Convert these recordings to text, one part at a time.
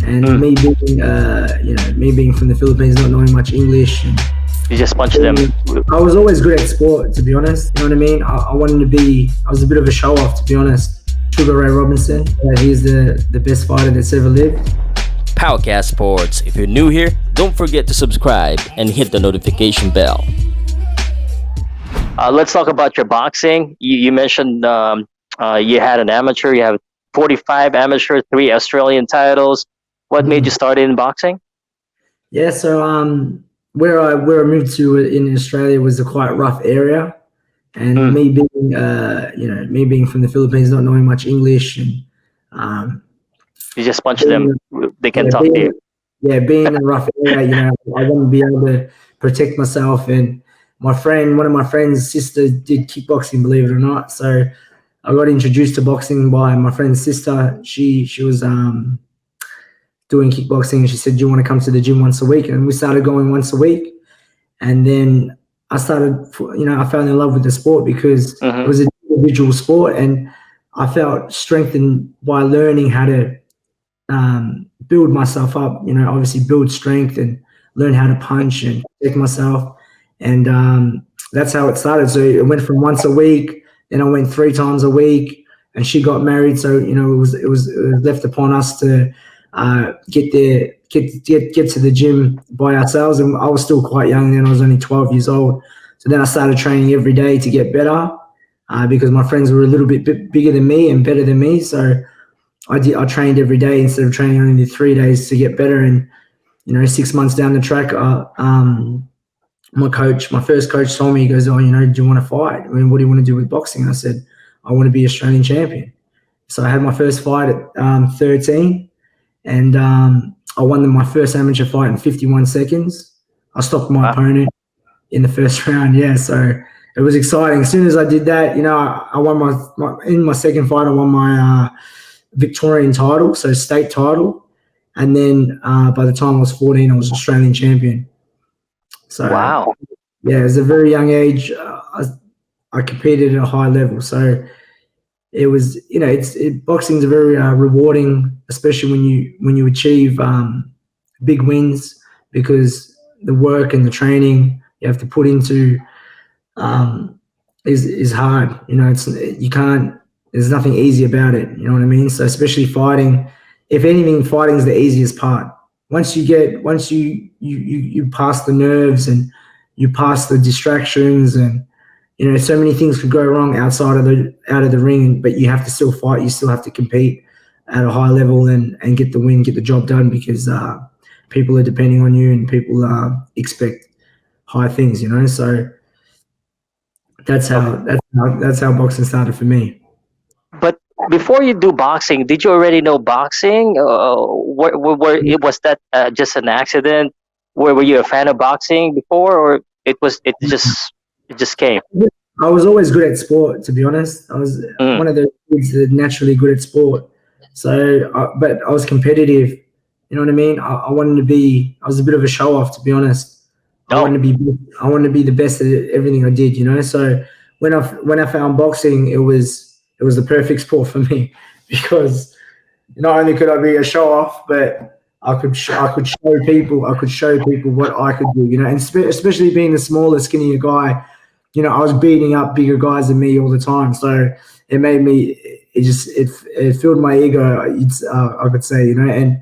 And me being from the Philippines, not knowing much English. And You just punch them. I was always good at sport, to be honest. You know what I mean? I wanted to be. I was a bit of a show off, to be honest. Sugar Ray Robinson. He's the best fighter that's ever lived. POWCAST Sports. If you're new here, don't forget to subscribe and hit the notification bell. Let's talk about your boxing. You mentioned you had an amateur. You have 45 amateur, 3 Australian titles. What made you start in boxing? Yeah, so where I moved to in Australia was a quite rough area, and me being from the Philippines, not knowing much English, and You just punch them. They can talk to you. Yeah, being in a rough area, I want to be able to protect myself. And one of my friend's sister did kickboxing, believe it or not. So I got introduced to boxing by my friend's sister. She was doing kickboxing. She said, "Do you want to come to the gym once a week?" And we started going once a week. And then I started, I fell in love with the sport because it was an individual sport, and I felt strengthened by learning how to build myself up. Obviously build strength and learn how to punch and protect myself. And that's how it started. So it went from once a week, then I went 3 times a week, and she got married. So it was left upon us to get to the gym by ourselves. And I was still quite young then. I was only 12 years old. So then I started training every day to get better because my friends were a little bit bigger than me and better than me. So I trained every day instead of training only 3 days to get better. And 6 months down the track, my first coach told me, he goes, "Oh, do you want to fight? I mean, what do you want to do with boxing?" And I said, "I want to be Australian champion." So I had my first fight at 13, and I won my first amateur fight in 51 seconds. I stopped my opponent in the first round. Yeah, so it was exciting. As soon as I did that, I won in my second fight. I won my Victorian title, so state title, and then by the time I was 14, I was Australian champion. So wow, yeah, at a very young age, I competed at a high level. So it was, boxing is very rewarding, especially when you achieve big wins, because the work and the training you have to put into is hard. There's nothing easy about it. You know what I mean? So especially fighting, if anything, fighting is the easiest part. Once you pass the nerves and you pass the distractions, and so many things could go wrong out of the ring, but you have to still fight. You still have to compete at a high level and get the win, get the job done, because people are depending on you and people expect high things. So that's how boxing started for me. But before you do boxing, did you already know boxing? Was that just an accident? Were you a fan of boxing before, or it just came? I was always good at sport, to be honest. I was one of those kids that naturally good at sport. So, but I was competitive. You know what I mean? I wanted to be. I was a bit of a show off, to be honest. I wanted to be the best at everything I did. So when I found boxing, it was the perfect sport for me, because not only could I be a show off, but I could show people what I could do. And especially being the smaller, skinnier guy, I was beating up bigger guys than me all the time. So it made me. It filled my ego. I could say, and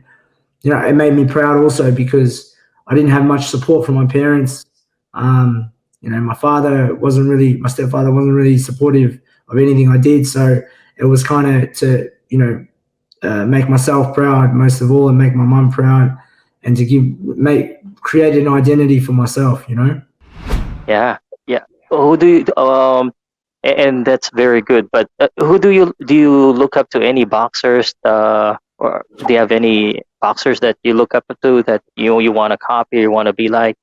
it made me proud also, because I didn't have much support from my parents. My stepfather wasn't really supportive of anything I did. So it was kind of to, make myself proud most of all, and make my mum proud, and to create an identity for myself, Yeah. Who do you and that's very good. But who do you look up to? Any boxers? Or do you have any boxers that you look up to that you want to copy, you want to be like?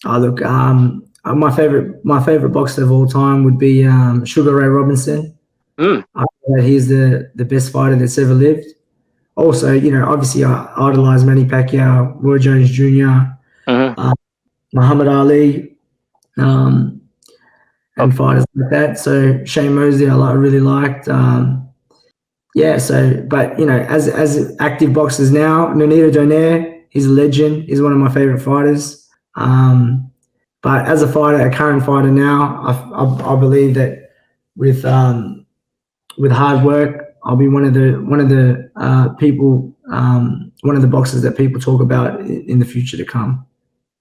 Look, my favorite boxer of all time would be Sugar Ray Robinson. I feel that he's the best fighter that's ever lived. Also, obviously I idolize Manny Pacquiao, Roy Jones Jr., Muhammad Ali, and fighters like that. So Shane Mosley, I really liked. Yeah, so but as active boxers now, Nonito Donaire, he's a legend. He's one of my favorite fighters. But as a fighter, a current fighter now, I believe that with with hard work, I'll be one of the people, one of the boxers that people talk about in the future to come.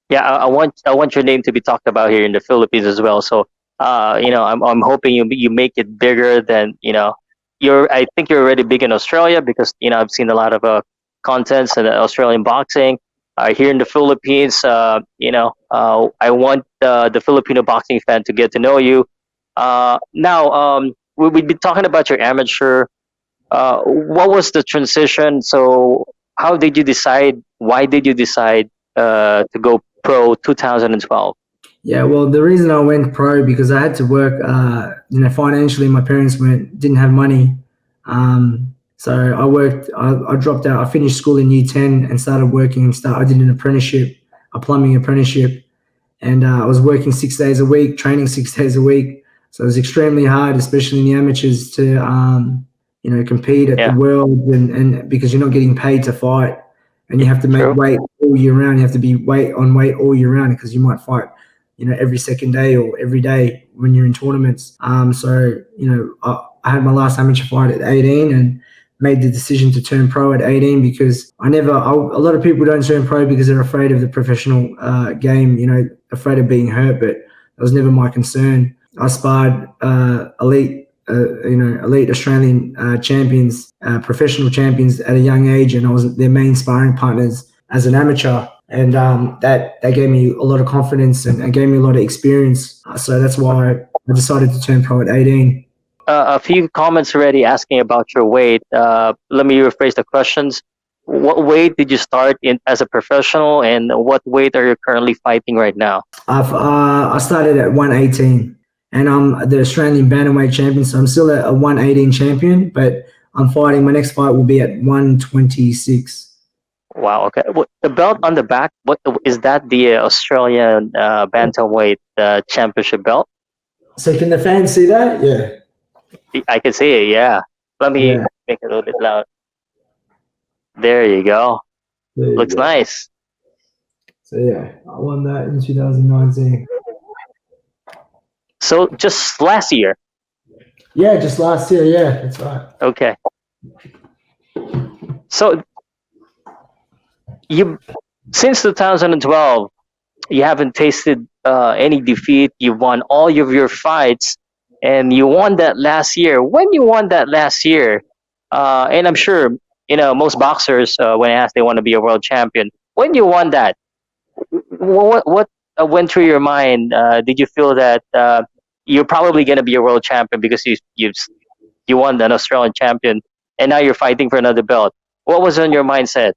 Yeah, I want your name to be talked about here in the Philippines as well. So, I'm hoping you make it bigger than I think you're already big in Australia because I've seen a lot of contents in Australian boxing. Here in the Philippines, I want the Filipino boxing fan to get to know you. Now, we've been talking about your amateur. What was the transition? So, how did you decide? Why did you decide to go pro 2012? Yeah, well, the reason I went pro because I had to work. Financially, my parents didn't have money, so I worked. I dropped out. I finished school in year 10 and started working. I did an apprenticeship, a plumbing apprenticeship, and I was working 6 days a week, training 6 days a week. So it was extremely hard, especially in the amateurs, to compete at the Yeah, world, and because you're not getting paid to fight, and you have to make true. weight all year round. You have to be weight on weight all year round because you might fight, every second day or every day when you're in tournaments. I had my last amateur fight at 18 and made the decision to turn pro at 18 because a lot of people don't turn pro because they're afraid of the professional game, afraid of being hurt, but that was never my concern. I sparred elite Australian champions, professional champions at a young age, and I was their main sparring partners as an amateur. And that gave me a lot of confidence and gave me a lot of experience. So that's why I decided to turn pro at 18. A few comments already asking about your weight. Let me rephrase the questions. What weight did you start in as a professional, and what weight are you currently fighting right now? I started at 118, and I'm the Australian bantamweight champion. So I'm still a 118 champion, but I'm fighting. My next fight will be at 126. Wow. Okay. The belt on the back. What is that? The Australian bantamweight championship belt. So can the fans see that? Yeah. I can see it. Yeah. Let me Yeah. make it a little bit loud. There you go. There you Looks go. nice. So yeah, I won that in 2019. So just last year. Yeah, just last year. Yeah, that's right. Okay. So you since 2012, you haven't tasted any defeat. You won all of your fights, and you won that last year. When you won that last year, and I'm sure most boxers when asked they want to be a world champion. When you won that, what went through your mind? Did you feel that you're probably going to be a world champion because you won an Australian champion, and now you're fighting for another belt? What was on your mindset?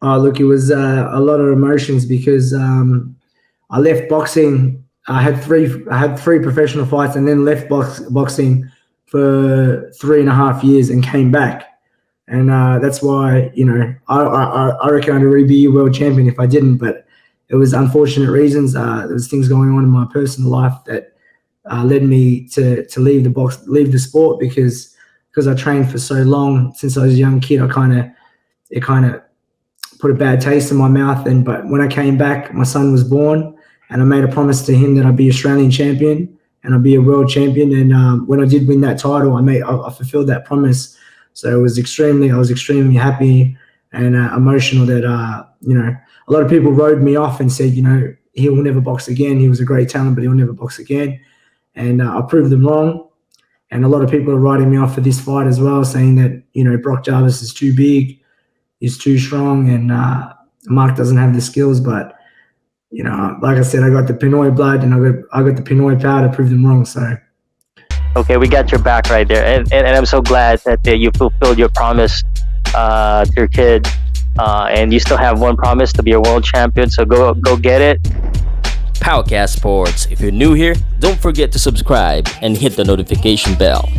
Oh, look, it was a lot of emotions because I left boxing. I had three professional fights and then left boxing for 3.5 years and came back. And that's why I reckon I'd already be a world champion if I didn't. But it was unfortunate reasons. There was things going on in my personal life that led me to leave the sport because I trained for so long since I was a young kid. It kind of put a bad taste in my mouth. But when I came back, my son was born, and I made a promise to him that I'd be Australian champion and I'd be a world champion. And when I did win that title, I fulfilled that promise. So I was extremely happy and emotional that a lot of people wrote me off and said he will never box again. He was a great talent, but he'll never box again. And I proved them wrong. And a lot of people are writing me off for this fight as well, saying that Brock Jarvis is too big, he's too strong, and Mark doesn't have the skills. But like I said, I got the Pinoy blood and I got the Pinoy power to prove them wrong. So Okay, we got your back right there, and I'm so glad that you fulfilled your promise to your kid, and you still have one promise to be a world champion. So go get it. POWCAST Sports. If you're new here, don't forget to subscribe and hit the notification bell.